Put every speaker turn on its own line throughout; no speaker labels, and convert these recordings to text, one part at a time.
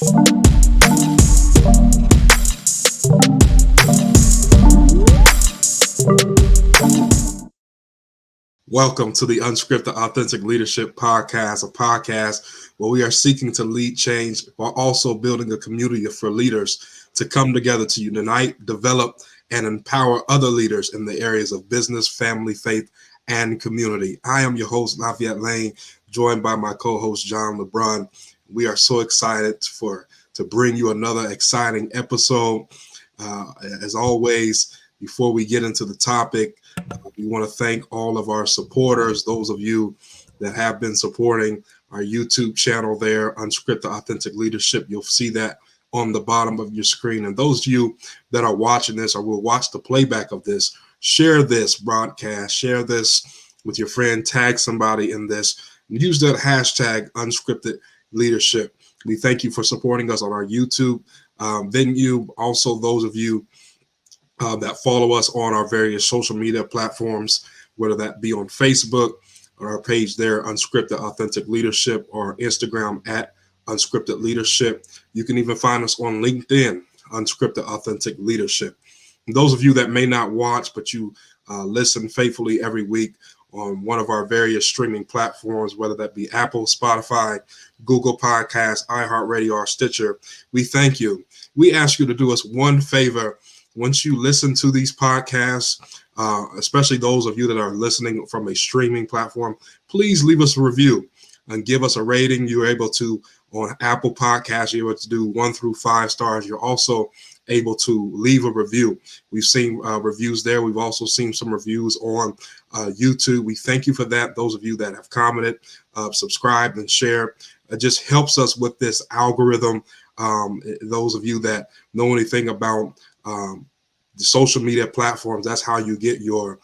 Welcome to the Unscripted Authentic Leadership Podcast, a podcast where we are seeking to lead change while also building a community for leaders to come together to unite, develop, and empower other leaders in the areas of business, family, faith, and community. I am your host, Lafayette Lane, joined by my co-host, John LeBron. We are so excited to bring you another exciting episode. As always, before we get into the topic, we want to thank all of our supporters, those of you that have been supporting our YouTube channel there, Unscripted Authentic Leadership. You'll see that on the bottom of your screen. And those of you that are watching this or will watch the playback of this, share this broadcast, share this with your friend, tag somebody in this, and use that hashtag Unscripted Leadership. We thank you for supporting us on our YouTube venue. Also, those of you that follow us on our various social media platforms, whether that be on Facebook, or our page there, Unscripted Authentic Leadership, or Instagram at Unscripted Leadership. You can even find us on LinkedIn, Unscripted Authentic Leadership. And those of you that may not watch, but you listen faithfully every week on one of our various streaming platforms, whether that be Apple, Spotify, Google Podcasts, iHeart or Stitcher, we thank you. We ask you to do us one favor. Once you listen to these podcasts, especially those of you that are listening from a streaming platform, please leave us a review and give us a rating. You're able to, on Apple Podcasts, you're able to do 1 through 5 stars. You're also able to leave a review. We've seen reviews there. We've also seen some reviews on YouTube. We thank you for that. Those of you that have commented, subscribed, and shared, it just helps us with this algorithm. Those of you that know anything about the social media platforms, that's how you get your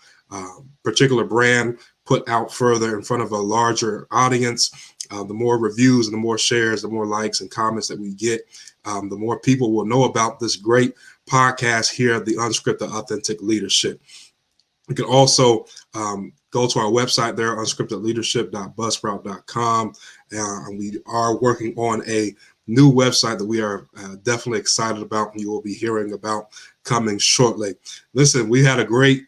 particular brand put out further in front of a larger audience. The more reviews and the more shares, the more likes and comments that we get, the more people will know about this great podcast here, the Unscripted Authentic Leadership. You can also go to our website there, unscriptedleadership.buzzsprout.com. And we are working on a new website that we are definitely excited about, and you will be hearing about coming shortly. Listen, we had a great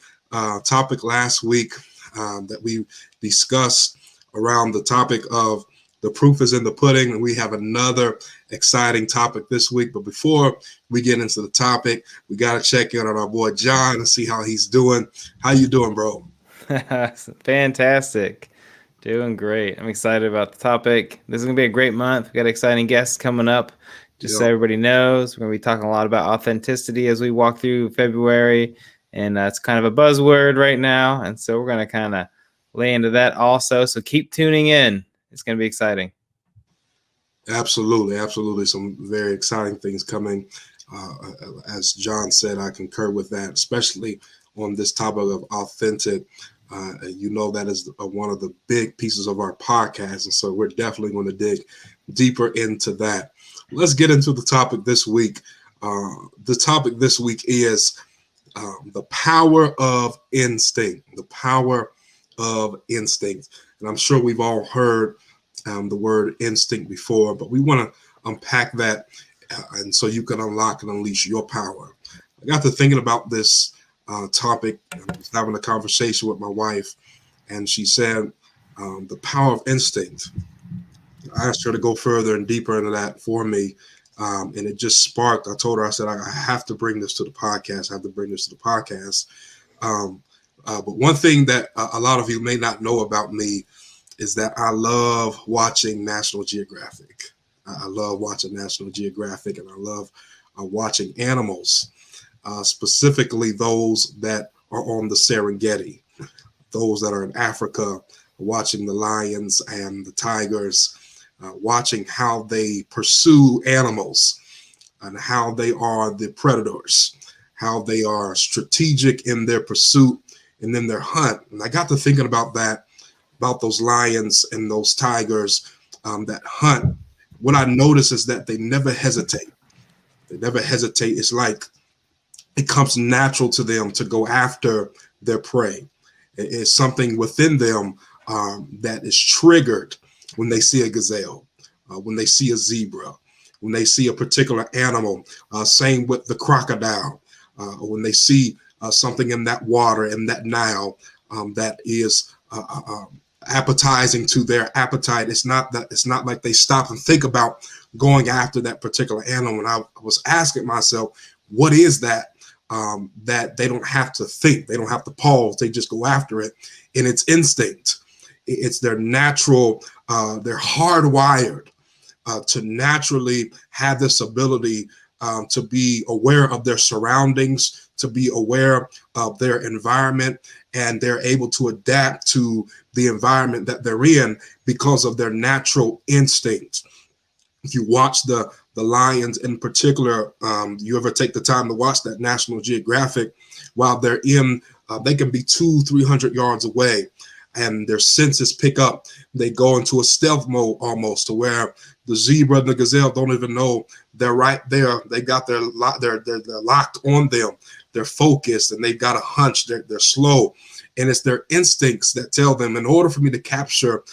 topic last week that we discussed around the topic of the proof is in the pudding, and we have another exciting topic this week. But before we get into the topic, we got to check in on our boy John and see how he's doing. How you doing, bro?
Fantastic. Doing great. I'm excited about the topic. This is going to be a great month. We got exciting guests coming up. Just so everybody knows, we're going to be talking a lot about authenticity as we walk through February. And it's kind of a buzzword right now. And so we're going to kind of lay into that also. So keep tuning in. It's going to be exciting.
Absolutely. Absolutely. Some very exciting things coming. As John said, I concur with that, especially on this topic of authentic. You know, that is one of the big pieces of our podcast. And so we're definitely going to dig deeper into that. Let's get into the topic this week. The topic this week is the power of instinct, the power of instinct. And I'm sure we've all heard the word instinct before, but we want to unpack that and so you can unlock and unleash your power. I got to thinking about this topic. I was having a conversation with my wife, and she said the power of instinct. I asked her to go further and deeper into that for me, and it just sparked. I told her, I said, I have to bring this to the podcast. But one thing that a lot of you may not know about me is that I love watching National Geographic. I love watching National Geographic, and I love watching animals, specifically those that are on the Serengeti, those that are in Africa, watching the lions and the tigers, watching how they pursue animals and how they are the predators, how they are strategic in their pursuit and in their hunt. And I got to thinking about that, about those lions and those tigers that hunt. What I notice is that they never hesitate. They never hesitate. It's like it comes natural to them to go after their prey. It's something within them that is triggered when they see a gazelle, when they see a zebra, when they see a particular animal. Same with the crocodile. When they see something in that water, in that Nile, that is appetizing to their appetite. It's not like they stop and think about going after that particular animal. And I was asking myself, what is that? That they don't have to think, they don't have to pause, they just go after it, and it's instinct. It's their natural, they're hardwired to naturally have this ability to be aware of their surroundings, to be aware of their environment, and they're able to adapt to the environment that they're in because of their natural instincts. If you watch the lions in particular, you ever take the time to watch that National Geographic, while they're in, they can be 200-300 yards away, and their senses pick up. They go into a stealth mode almost, to where the zebra and the gazelle don't even know they're right there. They got they're locked on them. They're focused, and they've got a hunch. They're slow, and it's their instincts that tell them, in order for me to capture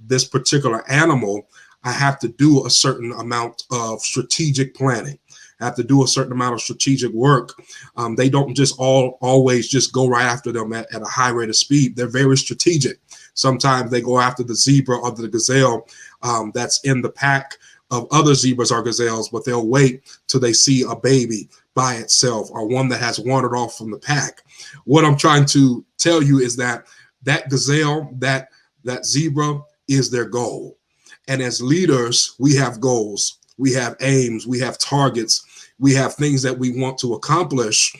this particular animal, I have to do a certain amount of strategic planning. I have to do a certain amount of strategic work. They don't just always just go right after them at a high rate of speed. They're very strategic. Sometimes they go after the zebra or the gazelle that's in the pack of other zebras or gazelles, but they'll wait till they see a baby by itself, or one that has wandered off from the pack. What I'm trying to tell you is that gazelle, that zebra is their goal. And as leaders, we have goals, we have aims, we have targets, we have things that we want to accomplish.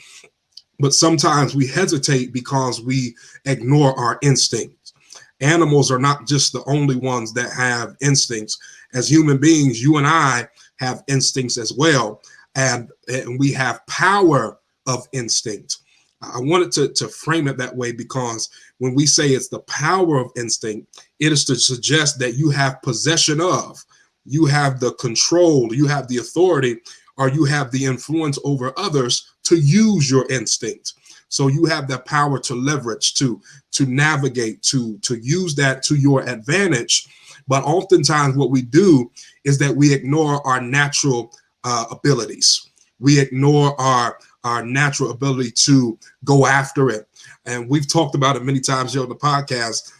But sometimes we hesitate because we ignore our instincts. Animals are not just the only ones that have instincts. As human beings, you and I have instincts as well. And we have power of instinct. I wanted to frame it that way, because when we say it's the power of instinct, it is to suggest that you have possession of, you have the control, you have the authority, or you have the influence over others to use your instinct. So you have that power to leverage, to navigate, to use that to your advantage. But oftentimes what we do is that we ignore our natural abilities. We ignore our natural ability to go after it. And we've talked about it many times here on the podcast,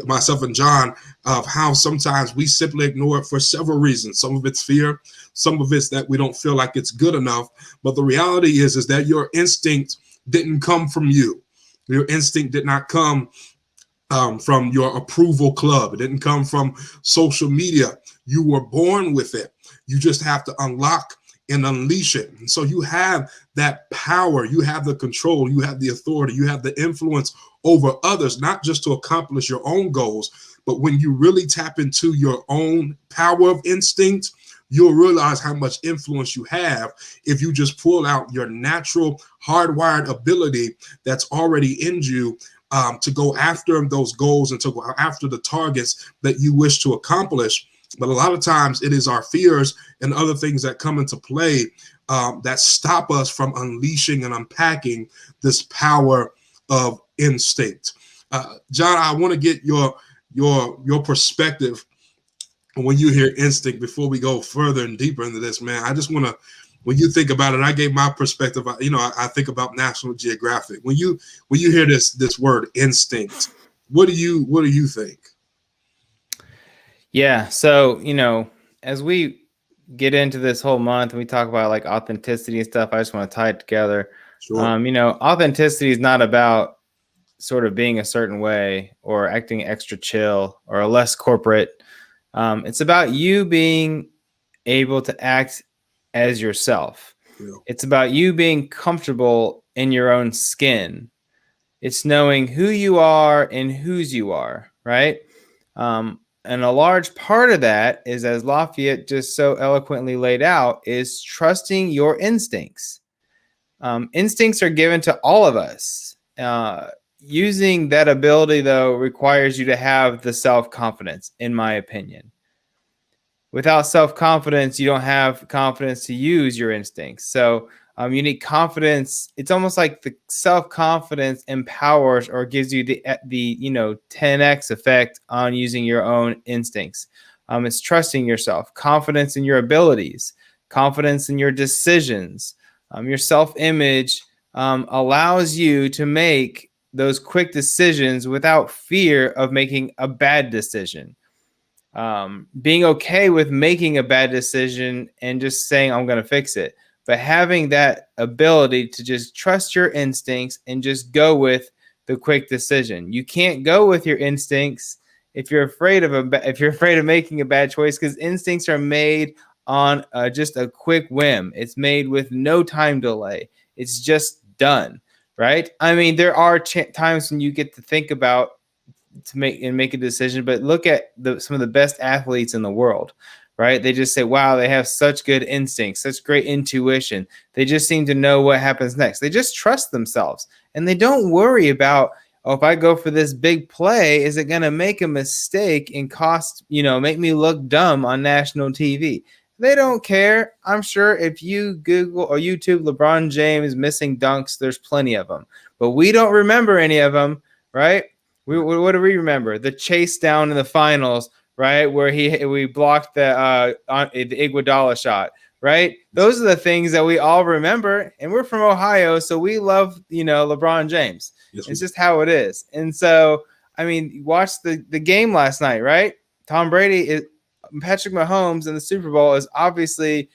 myself and John, of how sometimes we simply ignore it for several reasons. Some of it's fear, some of it's that we don't feel like it's good enough. But the reality is that your instinct didn't come from you. Your instinct did not come from your approval club. It didn't come from social media. You were born with it. You just have to unlock and unleash it. And so you have that power, you have the control, you have the authority, you have the influence over others, not just to accomplish your own goals, but when you really tap into your own power of instinct, you'll realize how much influence you have if you just pull out your natural hardwired ability that's already in you, to go after those goals and to go after the targets that you wish to accomplish. But a lot of times it is our fears and other things that come into play that stop us from unleashing and unpacking this power of instinct. John, I want to get your perspective when you hear instinct before we go further and deeper into this, man. I just want to, when you think about it, I gave my perspective. I think about National Geographic. When you hear this word instinct, what do you think?
Yeah. So, as we get into this whole month and we talk about like authenticity and stuff, I just want to tie it together.
Sure.
Authenticity is not about sort of being a certain way or acting extra chill or less corporate. It's about you being able to act as yourself. Yeah. It's about you being comfortable in your own skin. It's knowing who you are and whose you are, right? And a large part of that is, as Lafayette just so eloquently laid out, is trusting your instincts. Instincts are given to all of us. Using that ability, though, requires you to have the self-confidence, in my opinion. Without self-confidence, you don't have confidence to use your instincts. So you need confidence. It's almost like the self-confidence empowers or gives you the 10x effect on using your own instincts. It's trusting yourself, confidence in your abilities, confidence in your decisions. Your self-image allows you to make those quick decisions without fear of making a bad decision. Being okay with making a bad decision and just saying, I'm going to fix it. But having that ability to just trust your instincts and just go with the quick decision. You can't go with your instincts if you're afraid of making a bad choice, because instincts are made on just a quick whim. It's made with no time delay. It's just done, right? I mean, there are times when you get to think about to make a decision, but look at some of the best athletes in the world, right? They just say, wow, they have such good instincts, such great intuition. They just seem to know what happens next. They just trust themselves, and they don't worry about, oh, if I go for this big play, is it going to make a mistake and make me look dumb on national TV? They don't care. I'm sure if you Google or YouTube LeBron James missing dunks, there's plenty of them, but we don't remember any of them, right? What do we remember? The chase down in the finals, right? Where we blocked the Iguodala shot, right? Those are the things that we all remember. And we're from Ohio, so we love, LeBron James. Yes, it's just how it is. And so, I mean, watch the game last night, right? Tom Brady Patrick Mahomes in the Super Bowl is obviously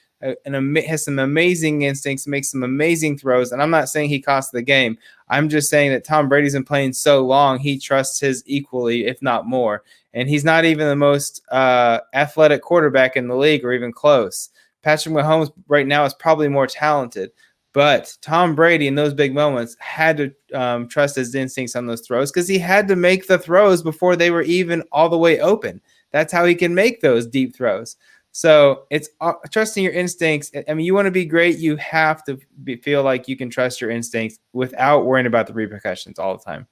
has some amazing instincts, makes some amazing throws. And I'm not saying he cost the game. I'm just saying that Tom Brady's been playing so long, he trusts his equally, if not more. And he's not even the most athletic quarterback in the league or even close. Patrick Mahomes right now is probably more talented. But Tom Brady in those big moments had to trust his instincts on those throws, because he had to make the throws before they were even all the way open. That's how he can make those deep throws. So it's trusting your instincts. I mean, you want to be great, you have to feel like you can trust your instincts without worrying about the repercussions all the time.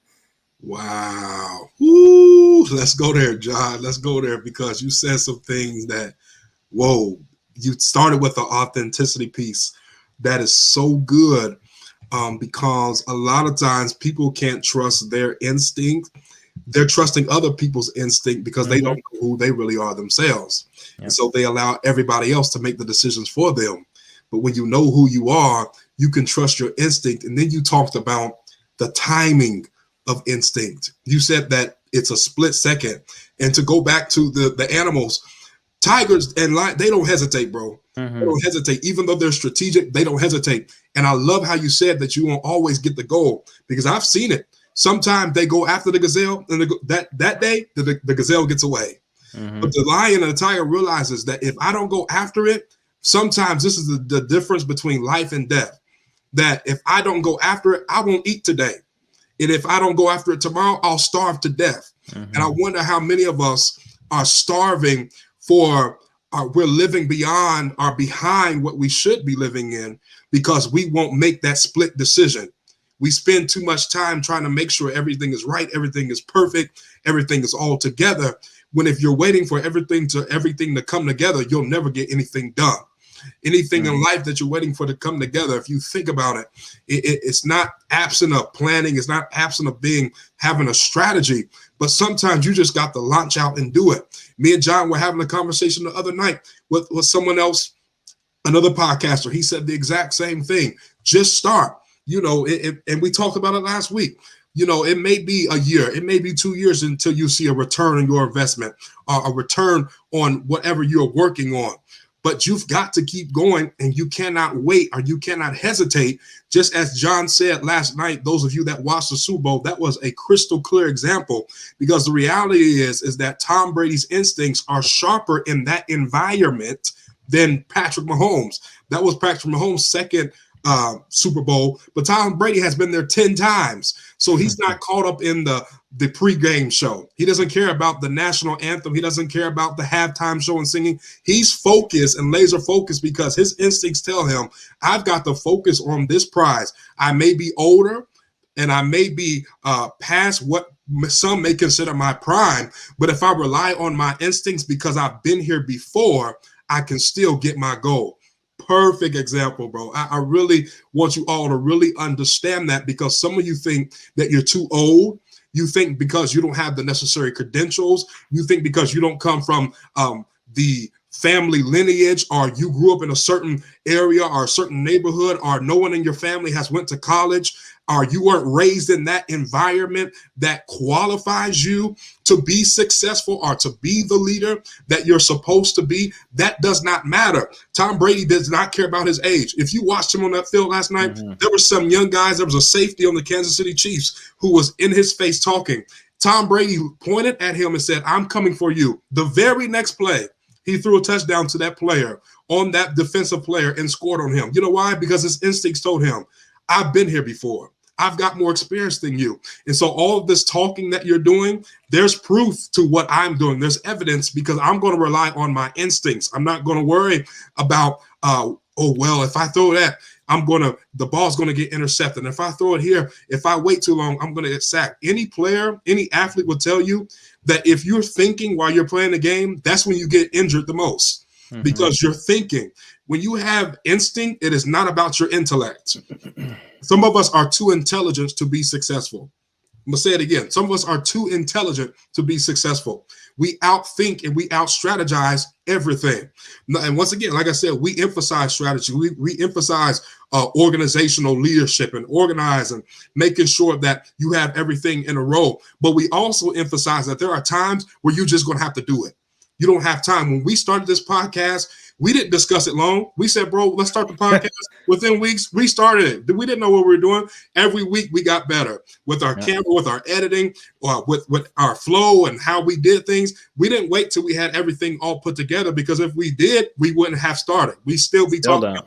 Wow. Woo. Let's go there, John. Let's go there, because you said some things that, whoa, you started with the authenticity piece. That is so good, because a lot of times people can't trust their instinct. They're trusting other people's instinct because they don't know who they really are themselves. Yep. And so they allow everybody else to make the decisions for them. But when you know who you are, you can trust your instinct. And then you talked about the timing of instinct. You said that it's a split second. And to go back to the animals, tigers and lions, they don't hesitate, bro. They don't hesitate. Even though they're strategic, they don't hesitate. And I love how you said that you won't always get the goal, because I've seen it. Sometimes they go after the gazelle, and that day, the gazelle gets away. But the lion and the tiger realizes that if I don't go after it, sometimes this is the difference between life and death. That if I don't go after it, I won't eat today. And if I don't go after it tomorrow, I'll starve to death. And I wonder how many of us are starving for, we're living beyond or behind what we should be living in, because we won't make that split decision. We spend too much time trying to make sure everything is right, everything is perfect, everything is all together. When if you're waiting for everything to come together, you'll never get anything done. Anything in life that you're waiting for to come together, if you think about it, it's not absent of planning. It's not absent of having a strategy. But sometimes you just got to launch out and do it. Me and John were having a conversation the other night with someone else, another podcaster. He said the exact same thing. Just start. And we talked about it last week. It may be a year, it may be 2 years until you see a return on your investment, or a return on whatever you're working on. But you've got to keep going, and you cannot wait, or you cannot hesitate. Just as John said last night, those of you that watched the Super Bowl, that was a crystal clear example, because the reality is that Tom Brady's instincts are sharper in that environment than Patrick Mahomes. That was Patrick Mahomes' second Super Bowl, but Tom Brady has been there 10 times. So he's not caught up in the pregame show. He doesn't care about the national anthem. He doesn't care about the halftime show and singing. He's focused and laser focused, because his instincts tell him, I've got to focus on this prize. I may be older and I may be past what some may consider my prime, but if I rely on my instincts because I've been here before, I can still get my goal. Perfect example, bro. I really want you all to really understand that, because some of you think that you're too old. You think because you don't have the necessary credentials. You think because you don't come from the family lineage, or you grew up in a certain area or a certain neighborhood, or no one in your family has went to college, or you weren't raised in that environment that qualifies you to be successful or to be the leader that you're supposed to be. That does not matter. Tom Brady does not care about his age. If you watched him on that field last night, there were some young guys. There was a safety on the Kansas City Chiefs who was in his face talking. Tom Brady pointed at him and said, "I'm coming for you." The very next play, he threw a touchdown to that player, on that defensive player, and scored on him. You know why? Because his instincts told him, I've been here before. I've got more experience than you. And so all of this talking that you're doing, there's proof to what I'm doing. There's evidence, because I'm going to rely on my instincts. I'm not going to worry about, if I throw that, the ball's going to get intercepted. And if I throw it here, if I wait too long, I'm going to get sacked. Any player, any athlete will tell you that if you're thinking while you're playing the game, that's when you get injured the most, because you're thinking. When you have instinct, it is not about your intellect. Some of us are too intelligent to be successful. I'm going to say it again. Some of us are too intelligent to be successful. We outthink and we out-strategize everything. And once again, like I said, we emphasize strategy. We emphasize organizational leadership and organizing, making sure that you have everything in a row. But we also emphasize that there are times where you're just going to have to do it. You don't have time. When we started this podcast, we didn't discuss it long. We said, bro, let's start the podcast. Within weeks, we started it. We didn't know what we were doing. Every week, we got better with our camera, with our editing, with our flow and how we did things. We didn't wait till we had everything all put together, because if we did, we wouldn't have started. We still be talking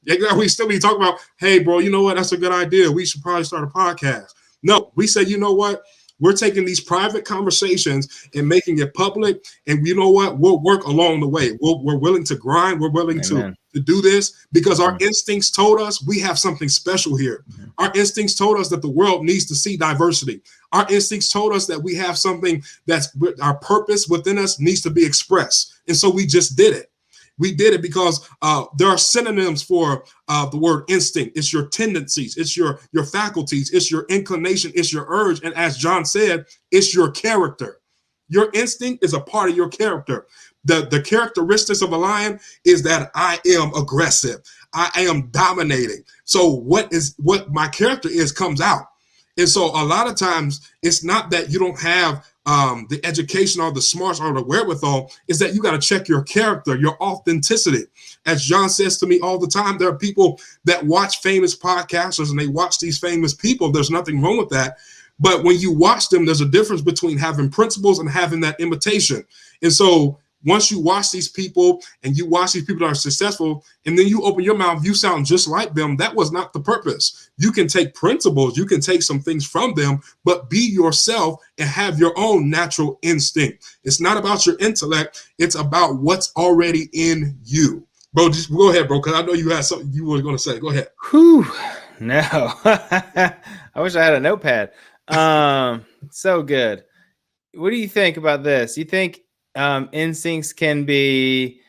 about, hey, bro, you know what? That's a good idea. We should probably start a podcast. No, we said, you know what? We're taking these private conversations and making it public. And you know what? We'll work along the way. We're willing to grind. We're willing to do this because our instincts told us we have something special here. Our instincts told us that the world needs to see diversity. Our instincts told us that we have something that's our purpose within us needs to be expressed. And so we just did it. We did it because there are synonyms for the word instinct. It's your tendencies, it's your faculties, it's your inclination, it's your urge. And as John said, it's your character. Your instinct is a part of your character. The characteristics of a lion is that I am aggressive. I am dominating. So what my character is comes out. And so a lot of times it's not that you don't have the education or the smarts or the wherewithal, is that you got to check your character, your authenticity. As John says to me all the time, there are people that watch famous podcasters and they watch these famous people. There's nothing wrong with that. But when you watch them, there's a difference between having principles and having that imitation. And so once you watch these people and you watch these people that are successful, and then you open your mouth, you sound just like them. That was not the purpose. You can take principles, you can take some things from them, but be yourself and have your own natural instinct. It's not about your intellect. It's about what's already in you. Bro, just go ahead, bro, because I know you had something you were going to say. Go ahead.
Whew. No. I wish I had a notepad. So good. What do you think about this? You think instincts can be,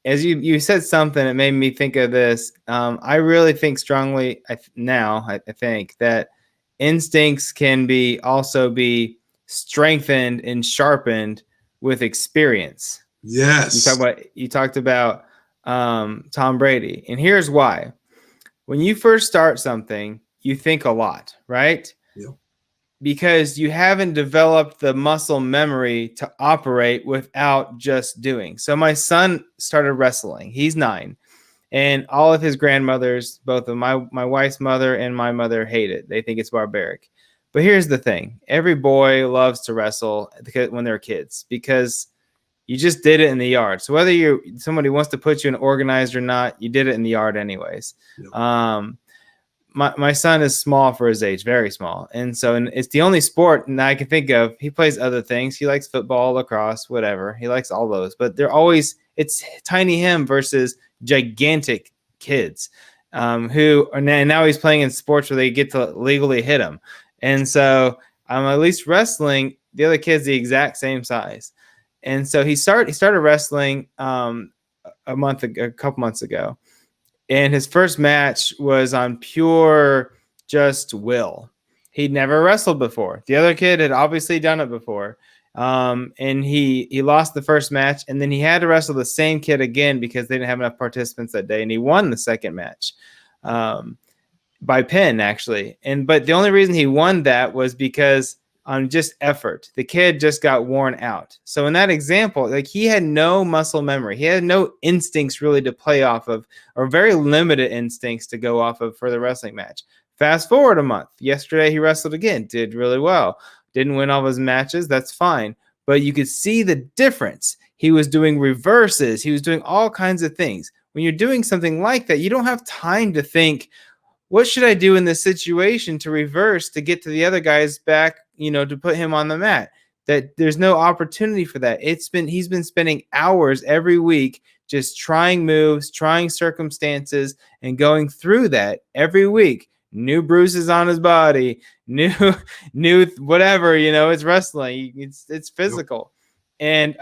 as you said something that made me think of this. I really think strongly I think that instincts can also be strengthened and sharpened with experience.
Yes.
You talked about Tom Brady, and here's why. When you first start something, you think a lot, right?
Yeah.
Because you haven't developed the muscle memory to operate without just doing. So my son started wrestling. He's 9. And all of his grandmothers, both of my wife's mother and my mother, hate it. They think it's barbaric. But here's the thing. Every boy loves to wrestle when they're kids because you just did it in the yard. So whether somebody wants to put you in organized or not, you did it in the yard anyways. Yeah. My son is small for his age, very small. And it's the only sport I can think of. He plays other things. He likes football, lacrosse, whatever. He likes all those. But it's tiny him versus gigantic kids who are now he's playing in sports where they get to legally hit him. And so at least wrestling, the other kid's the exact same size. And so he started wrestling a couple months ago. And his first match was on pure just will. He'd never wrestled before. The other kid had obviously done it before. And he lost the first match, and then he had to wrestle the same kid again because they didn't have enough participants that day, and he won the second match. By pin, actually. But the only reason he won that was because on just effort. The kid just got worn out. So in that example, like, he had no muscle memory. He had no instincts really to play off of, or very limited instincts to go off of for the wrestling match. Fast forward a month. Yesterday he wrestled again, did really well. Didn't win all of his matches. That's fine. But you could see the difference. He was doing reverses. He was doing all kinds of things. When you're doing something like that, you don't have time to think, what should I do in this situation to reverse to get to the other guy's back, to put him on the mat? That there's no opportunity for that. He's been spending hours every week just trying moves, trying circumstances, and going through that every week. New bruises on his body, new whatever, it's wrestling. It's physical. And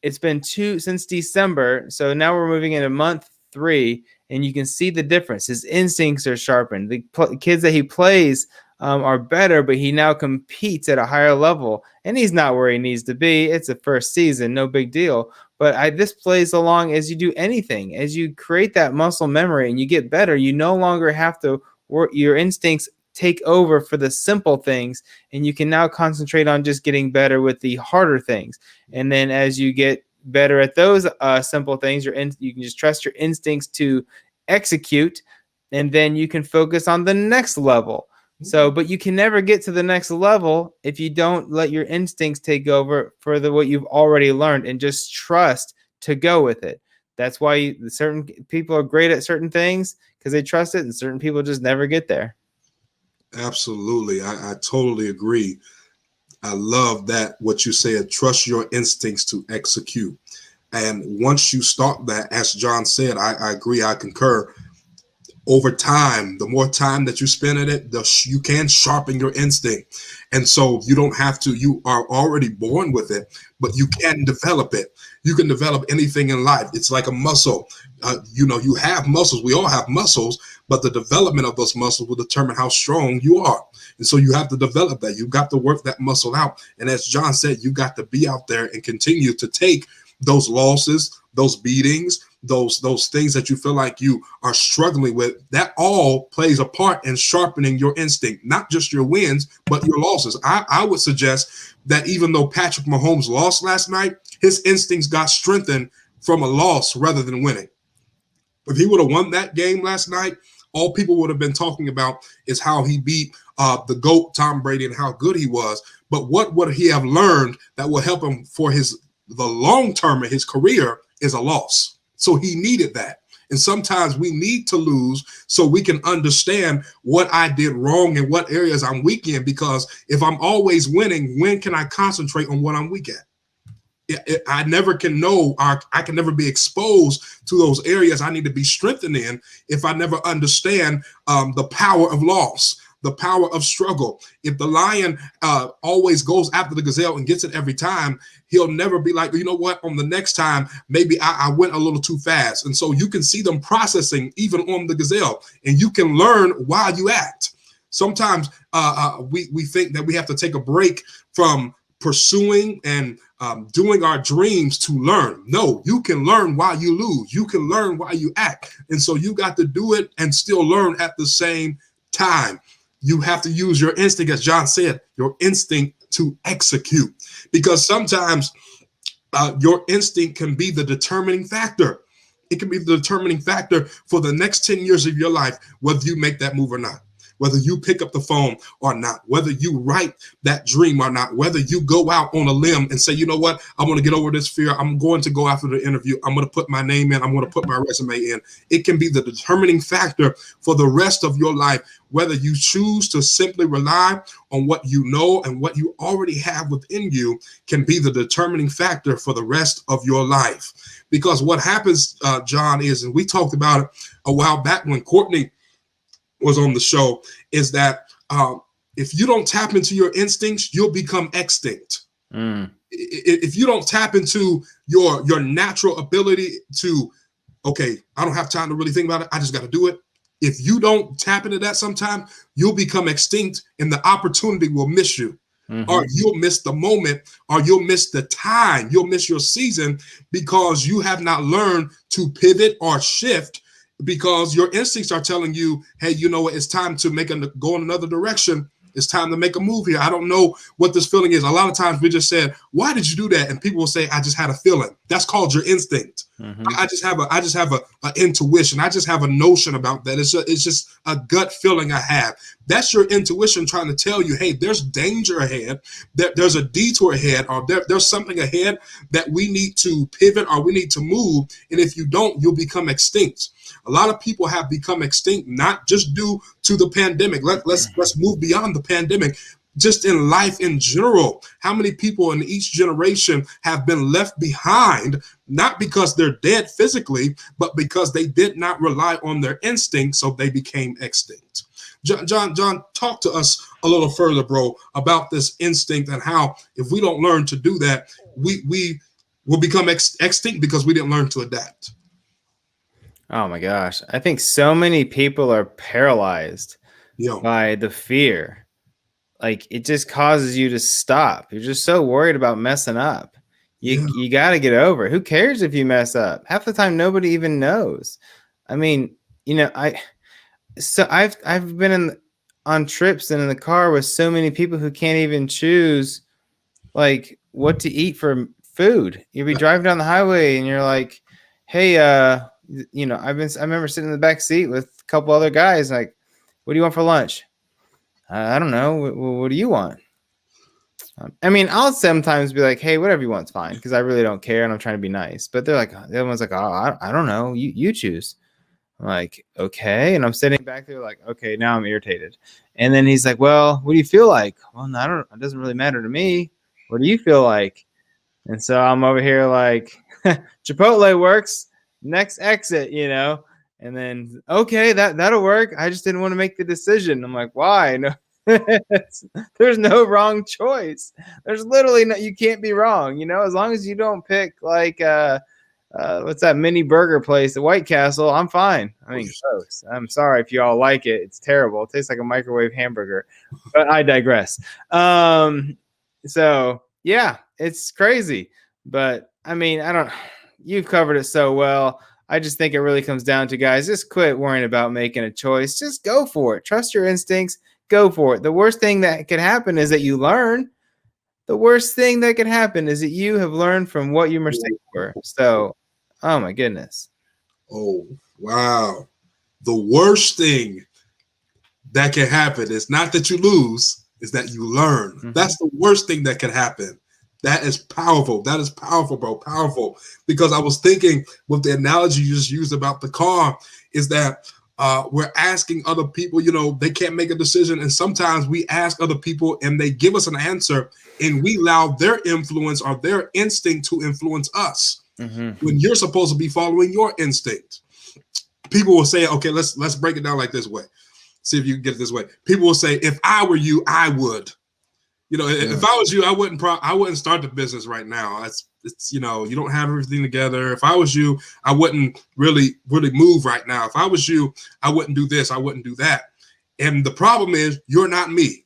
it's been since December. So now we're moving into month 3. And you can see the difference. His instincts are sharpened. The kids that he plays are better, but he now competes at a higher level. And he's not where he needs to be. It's the first season, no big deal. But this plays along as you do anything. As you create that muscle memory and you get better, you no longer have to work. Your instincts take over for the simple things, and you can now concentrate on just getting better with the harder things. And then as you get better at those simple things, you can just trust your instincts to execute, and then you can focus on the next level. So, but you can never get to the next level if you don't let your instincts take over for what you've already learned and just trust to go with it. That's why certain people are great at certain things, because they trust it, and certain people just never get there.
Absolutely. I totally agree. I love that, what you said, trust your instincts to execute. And once you start that, as John said, I agree, I concur. Over time, the more time that you spend at it, you can sharpen your instinct. And so you don't have to, you are already born with it, but you can develop it. You can develop anything in life. It's like a muscle. You have muscles. We all have muscles, but the development of those muscles will determine how strong you are. And so you have to develop that. You've got to work that muscle out. And as John said, you got to be out there and continue to take those losses, those beatings, those things that you feel like you are struggling with. That all plays a part in sharpening your instinct, not just your wins, but your losses. I would suggest that even though Patrick Mahomes lost last night, his instincts got strengthened from a loss rather than winning. If he would have won that game last night, all people would have been talking about is how he beat the GOAT, Tom Brady, and how good he was. But what would he have learned that will help him for the long term of his career is a loss. So he needed that. And sometimes we need to lose so we can understand what I did wrong and what areas I'm weak in. Because if I'm always winning, when can I concentrate on what I'm weak at? I never can know, I can never be exposed to those areas I need to be strengthened in if I never understand the power of loss, the power of struggle. If the lion always goes after the gazelle and gets it every time, he'll never be like, you know what, on the next time, maybe I went a little too fast. And so you can see them processing even on the gazelle, and you can learn while you act. Sometimes we think that we have to take a break from pursuing and doing our dreams to learn. No, you can learn while you lose. You can learn while you act. And so you got to do it and still learn at the same time. You have to use your instinct, as John said, your instinct to execute. Because sometimes your instinct can be the determining factor. It can be the determining factor for the next 10 years of your life, whether you make that move or not, whether you pick up the phone or not, whether you write that dream or not, whether you go out on a limb and say, you know what, I want to get over this fear. I'm going to go after the interview. I'm going to put my name in. I'm going to put my resume in. It can be the determining factor for the rest of your life, whether you choose to simply rely on what you know and what you already have within you can be the determining factor for the rest of your life. Because what happens, John, is, and we talked about it a while back when Courtney was on the show, is that if you don't tap into your instincts, you'll become extinct. If you don't tap into your natural ability to, okay, I don't have time to really think about it, I just got to do it. If you don't tap into that sometime, you'll become extinct and the opportunity will miss you. or you'll miss the moment, or you'll miss the time, you'll miss your season because you have not learned to pivot or shift, because your instincts are telling you, hey, you know what, it's time to go in another direction. It's time to make a move here. I don't know what this feeling is. A lot of times we just said, why did you do that? And people will say, I just had a feeling. That's called your instinct. I just have a intuition. I just have a notion about that. It's just a gut feeling I have. That's your intuition trying to tell you, hey, there's danger ahead, there's a detour ahead, or there's something ahead that we need to pivot or we need to move. And if you don't, you'll become extinct. A lot of people have become extinct, not just due to the pandemic. Let's move beyond the pandemic. Just in life in general, how many people in each generation have been left behind, not because they're dead physically, but because they did not rely on their instincts, so they became extinct. John, talk to us a little further, bro, about this instinct and how if we don't learn to do that, we will become extinct because we didn't learn to adapt.
Oh my gosh. I think so many people are paralyzed by the fear. Like, it just causes you to stop. You're just so worried about messing up. You got to get over it. Who cares if you mess up? Half the time, nobody even knows. I mean, I've been on trips and in the car with so many people who can't even choose like what to eat for food. You'll be driving down the highway and you're like, hey, I remember sitting in the back seat with a couple other guys. Like, what do you want for lunch? I don't know. What do you want? I mean, I'll sometimes be like, hey, whatever you want's fine, because I really don't care and I'm trying to be nice. But they're like, the other one's like, oh, I don't know. You choose. I'm like, okay. And I'm sitting back there like, okay, now I'm irritated. And then he's like, well, what do you feel like? Well, it doesn't really matter to me. What do you feel like? And so I'm over here like, Chipotle works. Next exit, and then, okay, that'll work. I just didn't want to make the decision. I'm like, why? No, there's no wrong choice. There's literally no, you can't be wrong, as long as you don't pick like, what's that mini burger place, the White Castle, I'm fine. I mean, gross. I'm sorry if you all like it. It's terrible. It tastes like a microwave hamburger, but I digress. So yeah, it's crazy, but I mean, you've covered it so well. I just think it really comes down to, guys, just quit worrying about making a choice. Just go for it. Trust your instincts. Go for it. The worst thing that could happen is that you learn. The worst thing that could happen is that you have learned from what your mistakes were. So, oh my goodness.
Oh, wow. The worst thing that can happen is not that you lose, is that you learn. That's the worst thing that can happen. That is powerful. That is powerful, bro. Powerful. Because I was thinking with the analogy you just used about the car is that we're asking other people, they can't make a decision. And sometimes we ask other people and they give us an answer and we allow their influence or their instinct to influence us when you're supposed to be following your instinct. People will say, okay, let's break it down like this way. See if you can get it this way. People will say, if I were you, I would. If I was you, I wouldn't start the business right now. It's you don't have everything together. If I was you, I wouldn't really move right now. If I was you, I wouldn't do this. I wouldn't do that. And the problem is, you're not me.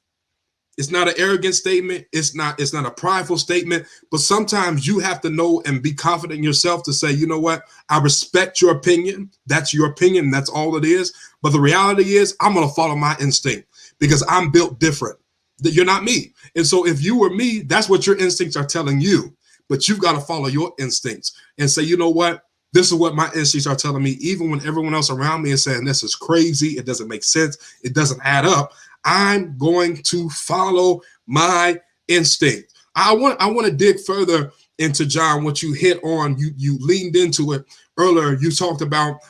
It's not an arrogant statement. It's not a prideful statement. But sometimes you have to know and be confident in yourself to say, you know what? I respect your opinion. That's your opinion. That's all it is. But the reality is, I'm going to follow my instinct because I'm built different. That you're not me. And so if you were me, that's what your instincts are telling you. But you've got to follow your instincts and say, you know what? This is what my instincts are telling me. Even when everyone else around me is saying this is crazy, it doesn't make sense, it doesn't add up, I'm going to follow my instinct. I want to dig further into, John, what you hit on. You leaned into it earlier. You talked about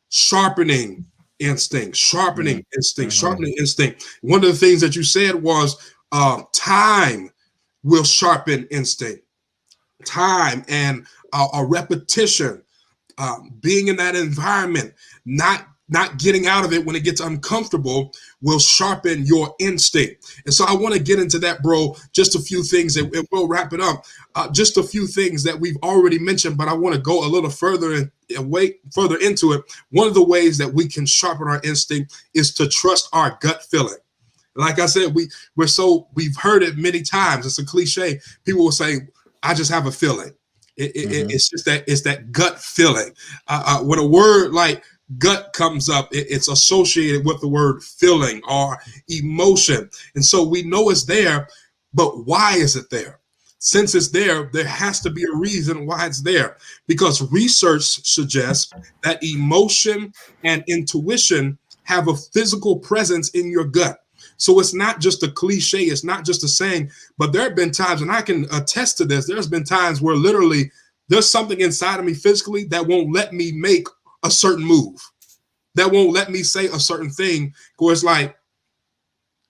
sharpening instinct. Sharpening instinct. One of the things that you said was time will sharpen instinct. Time and a repetition, being in that environment, not getting out of it when it gets uncomfortable, will sharpen your instinct. And so I want to get into that, bro. Just a few things, and we'll wrap it up. Just a few things that we've already mentioned, but I want to go a little further and further into it. One of the ways that we can sharpen our instinct is to trust our gut feeling. Like I said, we've heard it many times. It's a cliche. People will say, "I just have a feeling." It's just that gut feeling. When a word like gut comes up, it's associated with the word feeling or emotion, and so we know it's there. But why is it there? Since it's there, there has to be a reason why it's there. Because research suggests that emotion and intuition have a physical presence in your gut. So it's not just a cliche, it's not just a saying, but there have been times, and I can attest to this, there's been times where literally there's something inside of me physically that won't let me make a certain move, that won't let me say a certain thing, where it's like,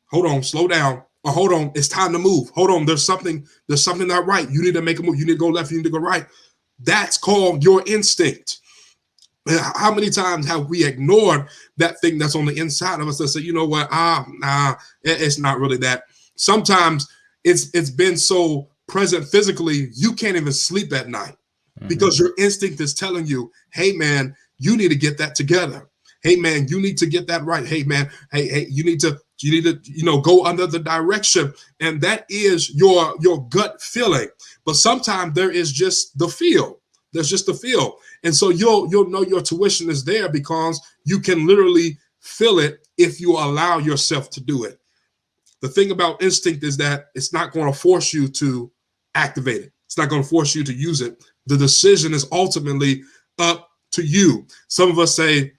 hold on, slow down, or hold on, it's time to move. Hold on, there's something not right. You need to make a move. You need to go left, you need to go right. That's called your instinct. How many times have we ignored that thing that's on the inside of us that say, you know what, nah, it's not really that. Sometimes it's been so present physically, you can't even sleep at night because your instinct is telling you, hey man, you need to get that together. Hey man, you need to get that right. Hey man, hey, you need to go under the direction, and that is your gut feeling. But sometimes there is just the feel. There's just the feel, and so you'll know your tuition is there because you can literally feel it if you allow yourself to do it. The thing about instinct is that it's not going to force you to activate it. It's not going to force you to use it. The decision is ultimately up to you. Some of us say,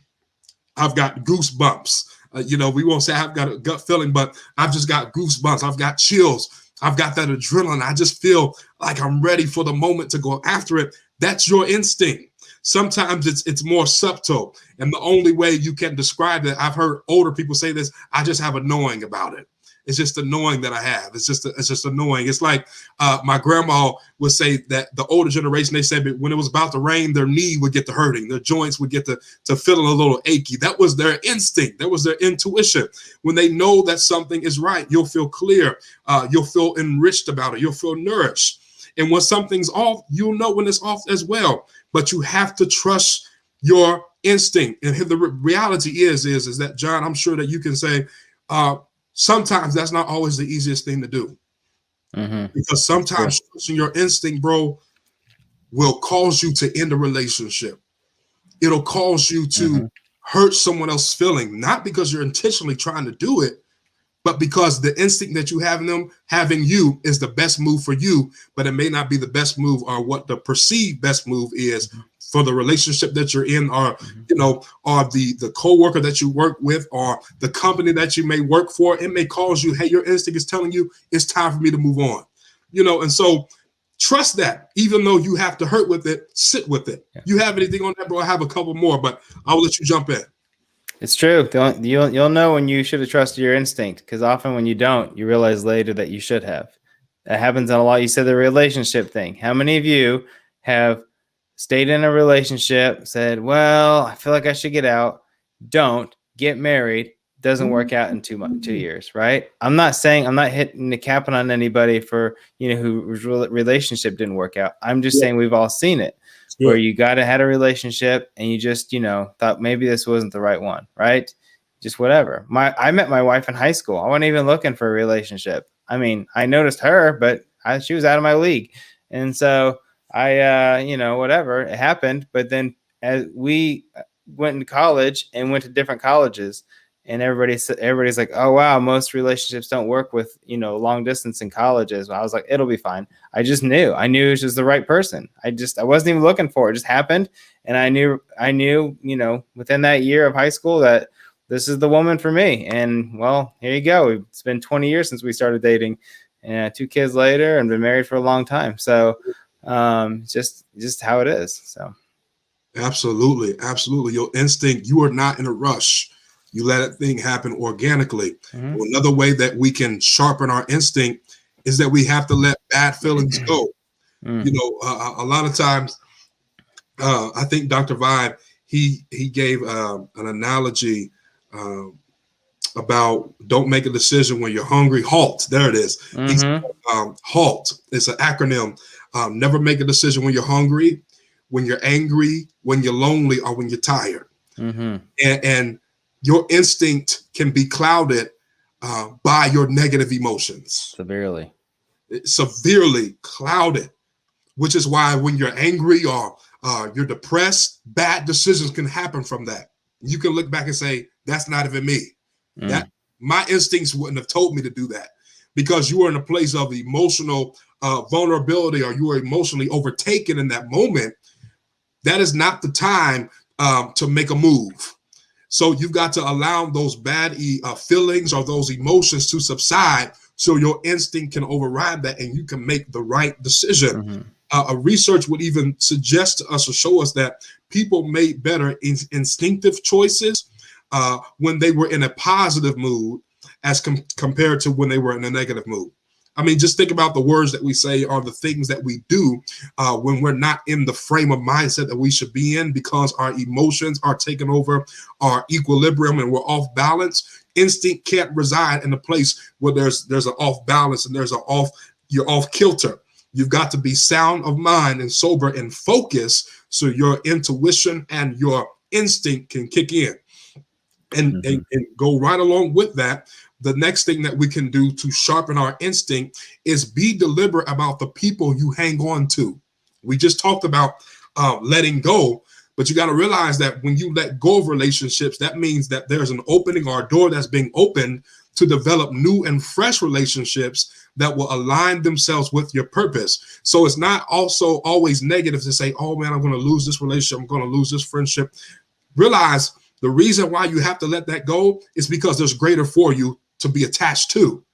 I've got goosebumps. We won't say I've got a gut feeling, but I've just got goosebumps. I've got chills. I've got that adrenaline. I just feel like I'm ready for the moment to go after it. That's your instinct. Sometimes it's more subtle. And the only way you can describe it, I've heard older people say this, I just have a knowing about it. It's just a knowing that I have. It's just a knowing. It's like my grandma would say that the older generation, they said when it was about to rain, their knee would get to hurting. Their joints would get to feeling a little achy. That was their instinct. That was their intuition. When they know that something is right, you'll feel clear. You'll feel enriched about it. You'll feel nourished. And when something's off, you'll know when it's off as well. But you have to trust your instinct. And the reality is that, John, I'm sure that you can say, sometimes that's not always the easiest thing to do. Because sometimes trusting your instinct, bro, will cause you to end a relationship. It'll cause you to hurt someone else's feeling, not because you're intentionally trying to do it, but because the instinct that you have in them having you is the best move for you, but it may not be the best move or what the perceived best move is for the relationship that you're in, or or the co-worker that you work with, or the company that you may work for. It may cause you, hey, your instinct is telling you it's time for me to move on. And so trust that, even though you have to hurt with it, sit with it. Yeah. You have anything on that, bro? I have a couple more, but I'll let you jump in.
It's true. You'll know when you should have trusted your instinct, because often when you don't, you realize later that you should have. That happens a lot. You said the relationship thing. How many of you have stayed in a relationship, said, well, I feel like I should get out, don't, get married, doesn't work out in 2 years, right? I'm not hitting the capping on anybody for, whose relationship didn't work out. I'm just saying we've all seen it. Where you had a relationship and you just, thought maybe this wasn't the right one, right? Just whatever. I met my wife in high school. I wasn't even looking for a relationship. I mean, I noticed her, but she was out of my league. And so I, whatever, it happened. But then as we went into college and went to different colleges, and everybody's like, oh, wow, most relationships don't work with, long distance in colleges. I was like, it'll be fine. I knew it was the right person. I wasn't even looking for it. It just happened. And I knew, within that year of high school that this is the woman for me. And well, here you go. It's been 20 years since we started dating, and 2 kids later, and been married for a long time. So just how it is. So.
Absolutely. Your instinct, you are not in a rush. You let that thing happen organically. Another way that we can sharpen our instinct is that we have to let bad feelings go. A lot of times, I think Dr. Vibe, he gave an analogy about don't make a decision when you're hungry. HALT. There it is. HALT. It's an acronym. Never make a decision when you're hungry, when you're angry, when you're lonely, or when you're tired. And your instinct can be clouded by your negative emotions.
Severely.
Severely clouded, which is why when you're angry or you're depressed, bad decisions can happen from that. You can look back and say, that's not even me. That my instincts wouldn't have told me to do that, because you were in a place of emotional vulnerability, or you were emotionally overtaken in that moment. That is not the time to make a move. So you've got to allow those bad feelings or those emotions to subside, so your instinct can override that and you can make the right decision. A research would even suggest to us or show us that people made better instinctive choices when they were in a positive mood as compared to when they were in a negative mood. I mean, just think about the words that we say or the things that we do when we're not in the frame of mindset that we should be in, because our emotions are taking over our equilibrium and we're off balance. Instinct can't reside in a place where there's an off balance and you're off kilter. You've got to be sound of mind and sober and focused, so your intuition and your instinct can kick in. And go right along with that, the next thing that we can do to sharpen our instinct is be deliberate about the people you hang on to. We just talked about letting go, but you got to realize that when you let go of relationships, that means that there's an opening or a door that's being opened to develop new and fresh relationships that will align themselves with your purpose. So it's not also always negative to say, oh man, I'm going to lose this relationship, I'm going to lose this friendship. Realize the reason why you have to let that go is because there's greater for you to be attached to.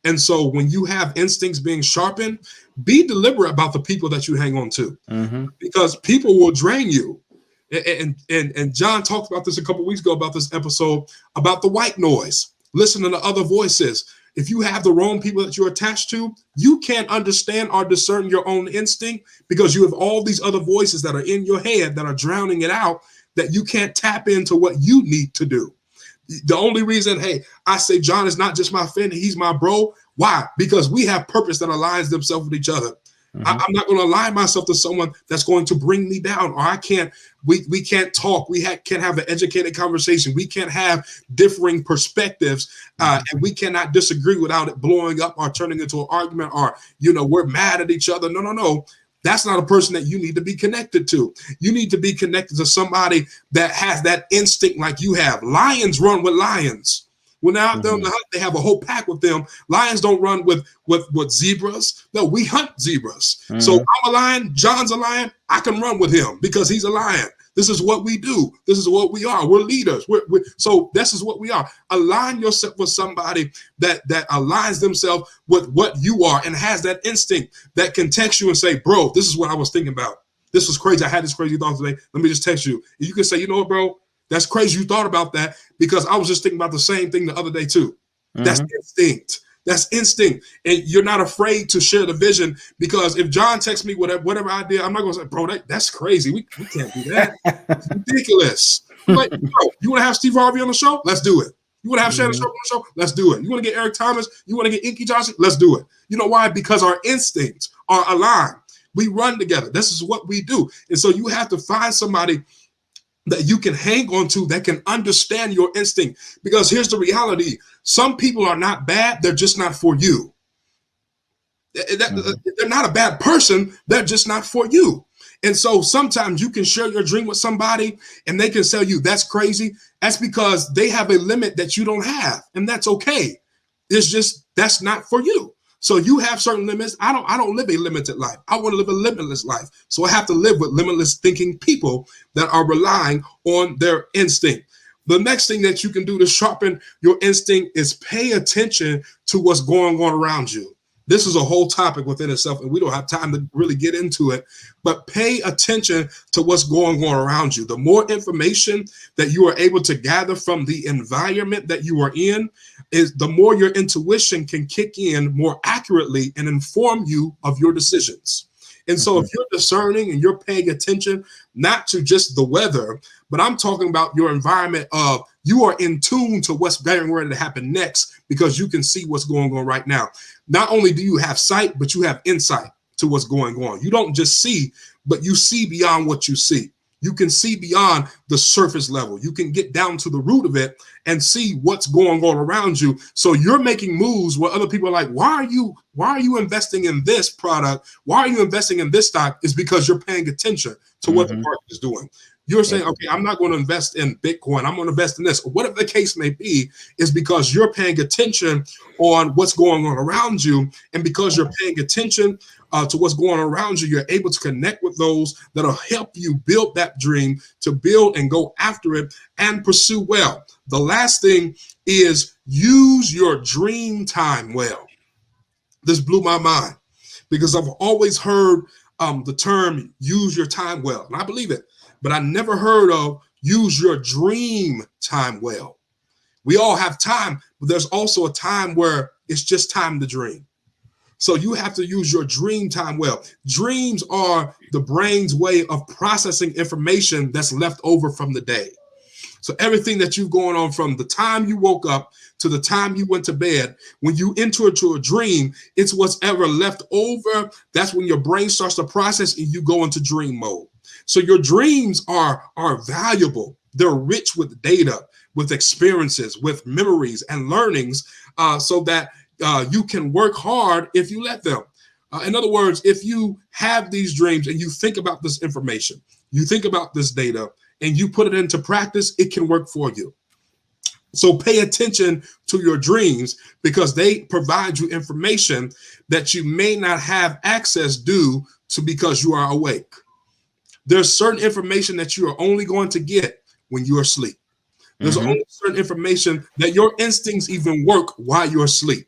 And so when you have instincts being sharpened, be deliberate about the people that you hang on to, because people will drain you. And John talked about this a couple of weeks ago about this episode about the white noise. Listen to the other voices. If you have the wrong people that you're attached to, you can't understand or discern your own instinct, because you have all these other voices that are in your head that are drowning it out, that you can't tap into what you need to do. The only reason, hey, I say John is not just my friend, he's my bro. Why? Because we have purpose that aligns themselves with each other. I'm not going to align myself to someone that's going to bring me down, or we can't talk. We can't have an educated conversation. We can't have differing perspectives, and we cannot disagree without it blowing up or turning into an argument, or, we're mad at each other. No. That's not a person that you need to be connected to. You need to be connected to somebody that has that instinct like you have. Lions run with lions. When they're out there on the hunt, they have a whole pack with them. Lions don't run with zebras. No, we hunt zebras. So I'm a lion. John's a lion. I can run with him because he's a lion. This is what we do. This is what we are. We're leaders. So this is what we are. Align yourself with somebody that aligns themselves with what you are and has that instinct that can text you and say, bro, this is what I was thinking about. This was crazy. I had this crazy thought today. Let me just text you. And you can say, you know what, bro? That's crazy you thought about that, because I was just thinking about the same thing the other day too. That's instinct. That's instinct. And you're not afraid to share the vision, because if John texts me whatever idea, I'm not going to say, bro, that's crazy. We can't do that. It's ridiculous. Like, bro, you want to have Steve Harvey on the show? Let's do it. You want to have Shannon Sharp on the show? Let's do it. You want to get Eric Thomas? You want to get Inky Johnson? Let's do it. You know why? Because our instincts are aligned. We run together. This is what we do. And so you have to find somebody that you can hang on to that can understand your instinct. Because here's the reality. Some people are not bad. They're just not for you. They're not a bad person. They're just not for you. And so sometimes you can share your dream with somebody and they can tell you that's crazy. That's because they have a limit that you don't have. And that's okay. It's just, that's not for you. So you have certain limits. I don't live a limited life. I want to live a limitless life. So I have to live with limitless thinking people that are relying on their instinct. The next thing that you can do to sharpen your instinct is pay attention to what's going on around you. This is a whole topic within itself, and we don't have time to really get into it, but pay attention to what's going on around you. The more information that you are able to gather from the environment that you are in, is the more your intuition can kick in more accurately and inform you of your decisions. And so if you're discerning and you're paying attention, not to just the weather, but I'm talking about your environment of you are in tune to what's getting ready to happen next, because you can see what's going on right now. Not only do you have sight, but you have insight to what's going on. You don't just see, but you see beyond what you see. You can see beyond the surface level. You can get down to the root of it and see what's going on around you. So you're making moves where other people are like, why are you investing in this product? Why are you investing in this stock? Is because you're paying attention to what the market is doing. You're saying, okay, I'm not going to invest in Bitcoin. I'm going to invest in this. Or whatever the case may be, is because you're paying attention on what's going on around you. And because you're paying attention to what's going on around you, you're able to connect with those that'll help you build that dream, to build and go after it and pursue well. The last thing is use your dream time well. This blew my mind because I've always heard the term use your time well, and I believe it, but I never heard of use your dream time well. We all have time, but there's also a time where it's just time to dream. So you have to use your dream time well. Dreams are the brain's way of processing information that's left over from the day. So everything that you've going on from the time you woke up to the time you went to bed, when you enter into a dream, it's what's ever left over. That's when your brain starts to process and you go into dream mode. So your dreams are valuable. They're rich with data, with experiences, with memories and learnings, so that you can work hard if you let them. In other words, if you have these dreams and you think about this information, you think about this data, and you put it into practice, it can work for you. So pay attention to your dreams because they provide you information that you may not have access due to because you are awake. There's certain information that you are only going to get when you are asleep. There's only certain information that your instincts even work while you're asleep.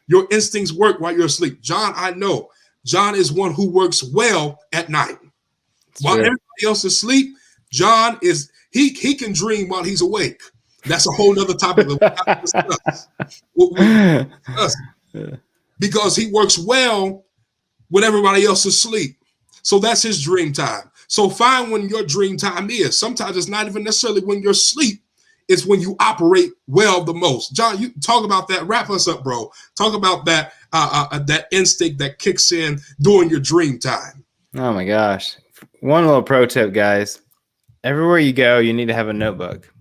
Your instincts work while you're asleep. John, I know. John is one who works well at night. While everybody else is asleep, John is, he can dream while he's awake. That's a whole nother topic that we discuss. Because he works well when everybody else is asleep. So that's his dream time. So find when your dream time is. Sometimes it's not even necessarily when you're asleep. It's when you operate well the most. John, you talk about that. Wrap us up, bro. Talk about that that instinct that kicks in during your dream time.
Oh my gosh. One little pro tip, guys. Everywhere you go, you need to have a notebook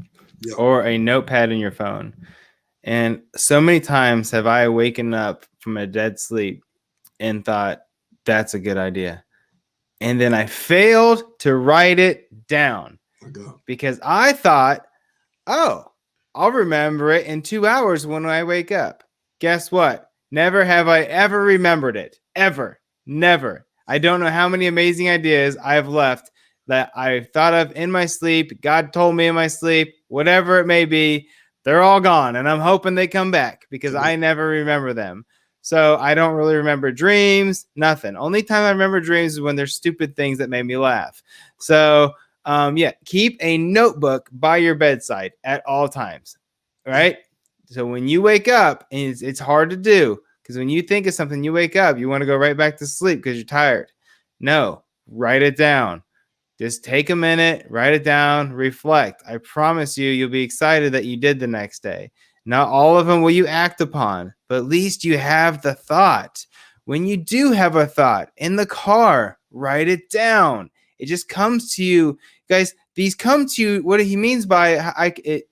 or a notepad in your phone. And so many times have I waken up from a dead sleep and thought, that's a good idea. And then I failed to write it down because I thought, oh, I'll remember it in 2 hours when I wake up. Guess what? Never have I ever remembered it. Ever. Never. I don't know how many amazing ideas I've left that I thought of in my sleep. God told me in my sleep, whatever it may be, they're all gone. And I'm hoping they come back because I never remember them. So I don't really remember dreams, nothing. Only time I remember dreams is when there's stupid things that made me laugh. So keep a notebook by your bedside at all times, right? So when you wake up, and it's hard to do because when you think of something, you wake up, you want to go right back to sleep because you're tired. No, write it down. Just take a minute, write it down, reflect. I promise you'll be excited that you did the next day. Not all of them will you act upon, but at least you have the thought. When you do have a thought in the car, write it down. It just comes to you. Guys, these come to you. What he means by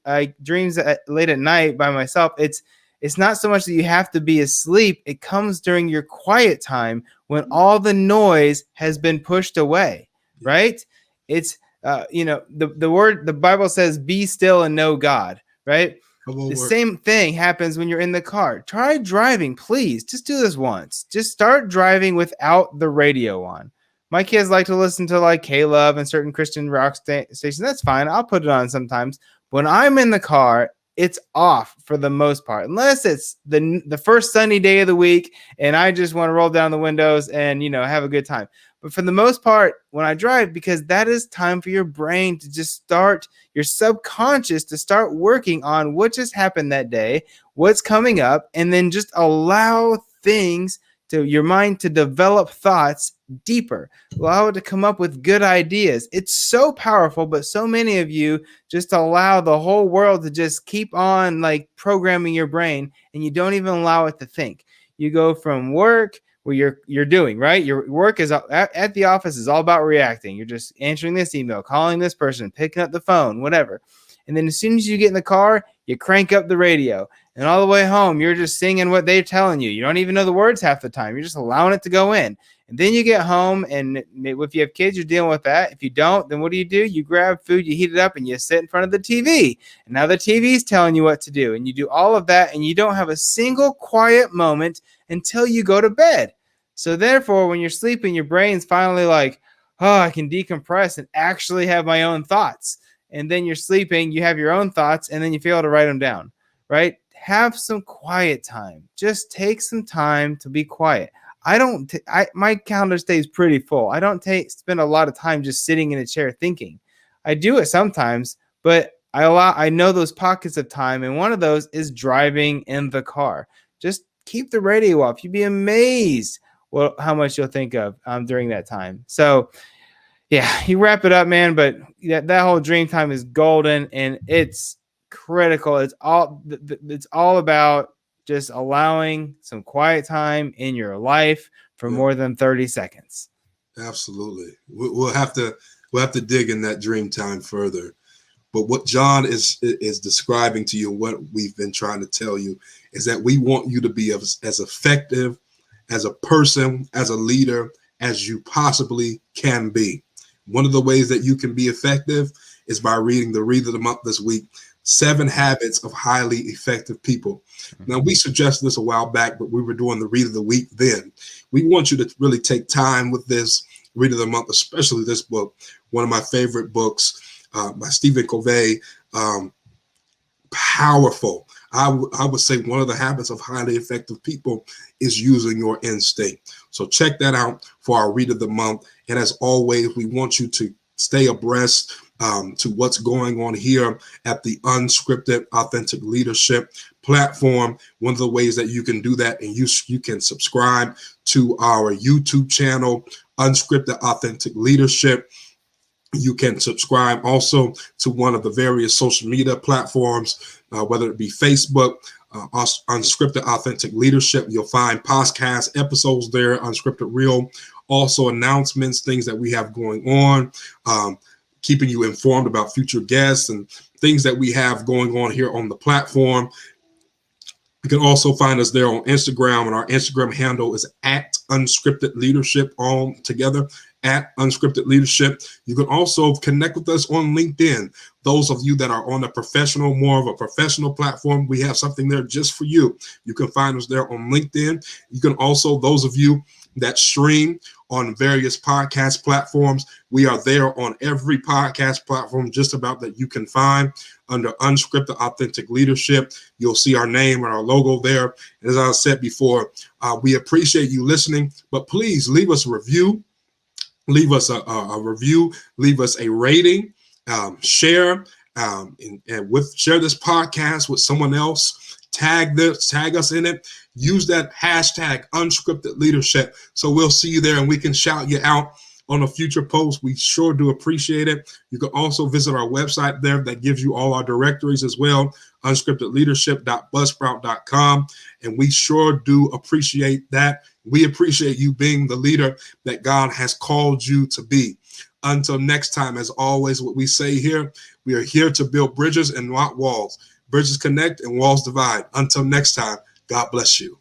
I dreams late at night by myself, it's not so much that you have to be asleep. It comes during your quiet time when all the noise has been pushed away, right? It's the Bible says, be still and know God, right? The same thing happens when you're in the car. Try driving, please. Just do this once. Just start driving without the radio on. My kids like to listen to like K-Love and certain Christian rock stations. That's fine. I'll put it on sometimes. When I'm in the car, it's off for the most part, unless it's the first sunny day of the week and I just want to roll down the windows and, have a good time. But for the most part, when I drive, because that is time for your brain to just start, your subconscious to start working on what just happened that day, what's coming up, and then just allow things to your mind to develop thoughts deeper, allow it to come up with good ideas. It's so powerful, but so many of you just allow the whole world to just keep on like programming your brain and you don't even allow it to think. You go from work what you're doing, right? Your work is at the office is all about reacting. You're just answering this email, calling this person, picking up the phone, whatever. And then as soon as you get in the car, you crank up the radio. And all the way home, you're just singing what they're telling you. You don't even know the words half the time. You're just allowing it to go in. And then you get home, and if you have kids, you're dealing with that. If you don't, then what do? You grab food, you heat it up, and you sit in front of the TV. And now the TV is telling you what to do. And you do all of that, and you don't have a single quiet moment until you go to bed. So therefore, when you're sleeping, your brain's finally like, oh, I can decompress and actually have my own thoughts. And then you're sleeping, you have your own thoughts, and then you fail to write them down, right? Have some quiet time. Just take some time to be quiet. My calendar stays pretty full. I don't spend a lot of time just sitting in a chair thinking. I do it sometimes, but I know those pockets of time, and one of those is driving in the car. Just keep the radio off. You'd be amazed how much you'll think of during that time. So yeah, you wrap it up, man. But that whole dream time is golden, and it's critical. It's all about just allowing some quiet time in your life for more than 30 seconds.
Absolutely. We'll have to dig in that dream time further. But what John is describing to you, what we've been trying to tell you, is that we want you to be as effective as a person, as a leader, as you possibly can be. One of the ways that you can be effective is by reading the Read of the Month this week, 7 Habits of Highly Effective People. Now, we suggested this a while back, but we were doing the Read of the Week then. We want you to really take time with this Read of the Month, especially this book, one of my favorite books by Stephen Covey. Powerful. I would say one of the habits of highly effective people is using your instinct. So check that out for our Read of the Month. And as always, we want you to stay abreast to what's going on here at the Unscripted Authentic Leadership platform. One of the ways that you can do that, and you can subscribe to our YouTube channel, Unscripted Authentic Leadership. You can subscribe also to one of the various social media platforms, whether it be Facebook, Unscripted Authentic Leadership. You'll find podcast episodes there, Unscripted Real, also announcements, things that we have going on, keeping you informed about future guests and things that we have going on here on the platform. You can also find us there on Instagram, and our Instagram handle is at Unscripted Leadership, all together, at Unscripted Leadership. You can also connect with us on LinkedIn. Those of you that are on more of a professional platform, we have something there just for you. You can find us there on LinkedIn. You can also, those of you that stream on various podcast platforms, we are there on every podcast platform just about that you can find under Unscripted Authentic Leadership. You'll see our name and our logo there. And as I said before, we appreciate you listening, but please leave us a review. Leave us a review, leave us a rating, share share this podcast with someone else. Tag us in it. Use that hashtag Unscripted Leadership. So we'll see you there, and we can shout you out on a future post. We sure do appreciate it. You can also visit our website there that gives you all our directories as well, unscriptedleadership.buzzsprout.com. And we sure do appreciate that. We appreciate you being the leader that God has called you to be. Until next time, as always, what we say here, we are here to build bridges and not walls. Bridges connect and walls divide. Until next time, God bless you.